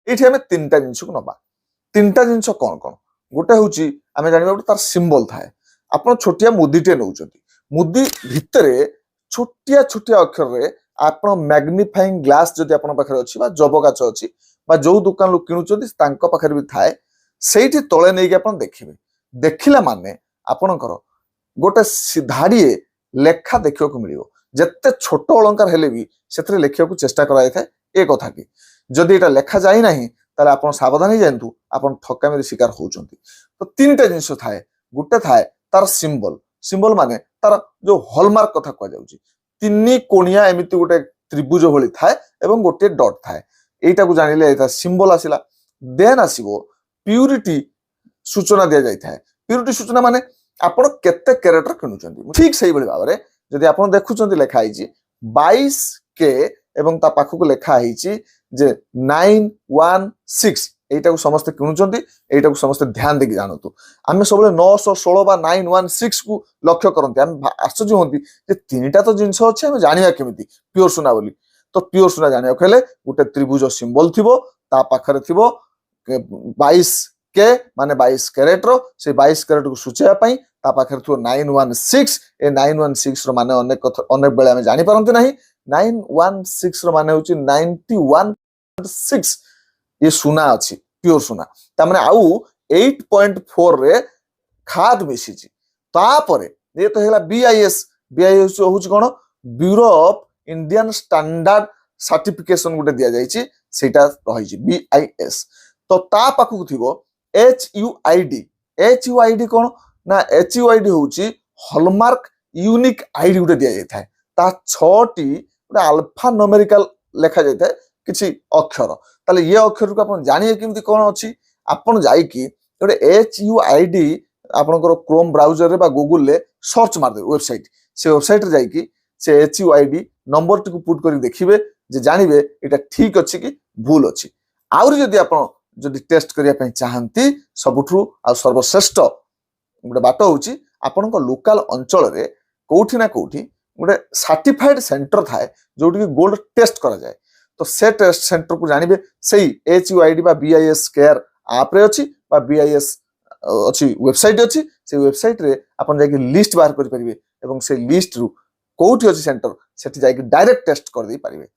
ଏଇଠି ଆମେ ତିନିଟା ଜିନିଷକୁ ନବା। ତିନିଟା ଜିନିଷ କଣ କଣ? ଗୋଟେ ହଉଛି ଆମେ ଜାଣିବା ଗୋଟେ ତାର ସିମ୍ବଲ ଥାଏ। ଆପଣ ଛୋଟିଆ ମୁଦିଟେ ନେଉଛନ୍ତି, ମୁଦି ଭିତରେ ଛୋଟିଆ ଛୋଟିଆ ଅକ୍ଷରରେ ଆପଣ ମ୍ୟାଗ୍ନିଫାଇଂ ଗ୍ଲାସ ଯଦି ଆପଣଙ୍କ ପାଖରେ ଅଛି ବା ଜବ କାଚ ଅଛି ବା ଯୋଉ ଦୋକାନରୁ କିଣୁଛନ୍ତି ତାଙ୍କ ପାଖରେ ବି ଥାଏ, ସେଇଠି ତଳେ ନେଇକି ଆପଣ ଦେଖିବେ। ଦେଖିଲା ମାନେ ଆପଣଙ୍କର ଗୋଟେ ଧାଡ଼ିଏ ଲେଖା ଦେଖିବାକୁ ମିଳିବ। ଯେତେ ଛୋଟ ଅଳଙ୍କାର ହେଲେ ବି ସେଥିରେ ଲେଖିବାକୁ ଚେଷ୍ଟା କରାଯାଇଥାଏ ଏ କଥାଟି। ଯଦି ଏଇଟା ଲେଖା ଯାଇନାହିଁ ତାହେଲେ ଆପଣ ସାବଧାନ ହେଇଯାଆନ୍ତୁ, ଆପଣ ଠକାମିର ଶିକାର ହଉଛନ୍ତି। ତ ତିନିଟା ଜିନିଷ ଥାଏ। ଗୋଟେ ଥାଏ ତାର ସିମ୍ବଲ। ସିମ୍ବଲ ମାନେ ତାର ଯୋଉ ହଲମାର୍କ କଥା କୁହାଯାଉଛି। ତିନି କୋଣିଆ ଏମିତି ଗୋଟେ ତ୍ରିଭୁଜ ଭଳି ଥାଏ ଏବଂ ଗୋଟିଏ ଡଟ୍ ଥାଏ। ଏଇଟାକୁ ଜାଣିଲେ ଏଇଟା ସିମ୍ବଲ ଆସିଲା। ଦେନ୍ ଆସିବ ପ୍ୟୁରିଟି ସୂଚନା ଦିଆଯାଇଥାଏ। ପ୍ୟୁରିଟି ସୂଚନା ମାନେ ଆପଣ କେତେ କ୍ୟାରେଟର କିଣୁଛନ୍ତି। ଠିକ ସେଇଭଳି ଭାବରେ ଯଦି ଆପଣ ଦେଖୁଛନ୍ତି ଲେଖା ହେଇଛି 22K ଏବଂ ତା ପାଖକୁ ଲେଖା ହେଇଛି ଯେ 916, এইটাକୁ ସମସ୍ତେ କିଣୁଛନ୍ତି, এইଟାକୁ ସମସ୍ତେ ଧ୍ୟାନ ଦେଇକି ଜାଣନ୍ତୁ। ଆମେ ସବୁବେଳେ 916 ବା 916 କୁ ଲକ୍ଷ୍ୟ କରନ୍ତି। ଆମେ ଆଶ୍ଚର୍ଯ୍ୟ ହୁଅନ୍ତି ଯେ ତିନିଟା ତ ଜିନିଷ ଅଛି, ଆମେ ଜାଣିବା କେମିତି ପିଓର ସୁନା ବୋଲି। ତ ପିଓର ସୁନା ଜାଣିବାକୁ ହେଲେ ଗୋଟେ ତ୍ରିଭୁଜ ସିମ୍ବଲ ଥିବ, ତା ପାଖରେ ଥିବ 22K ମାନେ 22 କ୍ୟାରେଟର। ସେ 22 କ୍ୟାରେଟକୁ ସୂଚାଇବା ପାଇଁ ତା ପାଖରେ ଥିବ 916। ଏ 916 ର ମାନେ ଅନେକ ବେଳେ ଆମେ ଜାଣିପାରନ୍ତି ନାହିଁ। 916 ର ମାନେ ହଉଛି 91.6। ये सुना अच्छी प्योर सुना तामने आउ 8.4 रे खाद मिसी तापरे ये तो हेला बीआईएस। बीआईएस होउची कोन Bureau of Indian Standard certification गुटे दिया जाइची, सेटा रहिची बीआईएस। तो ता पाखु थिबो एचयूआईडी। एचयूआईडी कोन ना एचयूआईडी होउची हॉलमार्क यूनिक आईडी गुटे दिया जाय थाए। ता 6टी गुटे अल्फा न्यूमेरिकल लेखा जाय थाए किछि अक्षर। ताले ये अक्षर को आपण जानिए केमती कोन अछि, आपण जाईकी गोटे एचयूआईडी आपनकर क्रोम ब्राउजर रे बा गूगल रे सर्च मार दे वेबसाइट। से वेबसाइट रे जाईकी से एचयूआईडी नंबर टी को पुट करी देखिबे जे जानिबे एटा ठीक अछि कि भूल अछि। आउरी जदी आपण जदी टेस्ट करिया पई चाहंती सबुठु आ सर्वश्रेष्ठ गोटे बाट होउची आपनकर लोकल अंचल रे कोठी ना कोठी गोटे सर्टिफाइड सेंटर थाए जोटी गोल्ड टेस्ट करा जाए। तो से टेस्ट सेंटर को जानबे सही एचयूआईडी बा बीआईएस केयर ऐप रे अछि बा बीआईएस अछि वेबसाइट अछि। से वेबसाइट रे अपन जाके लिस्ट बाहर करि परिबे एवं से लिस्ट रु कोठी अछि सेंटर सेठी जाके डायरेक्ट टेस्ट कर दे परिबे।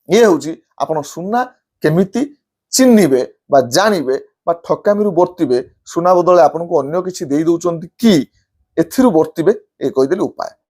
ये होउची आपण सुना केमिति चिन्हिबे बा जानिबे बा ठकामिरु वर्तिबे। सुना बदले आपन को अन्य किछि देई दउचंती कि एथिरु वर्तिबे ए कहि देली उपाय।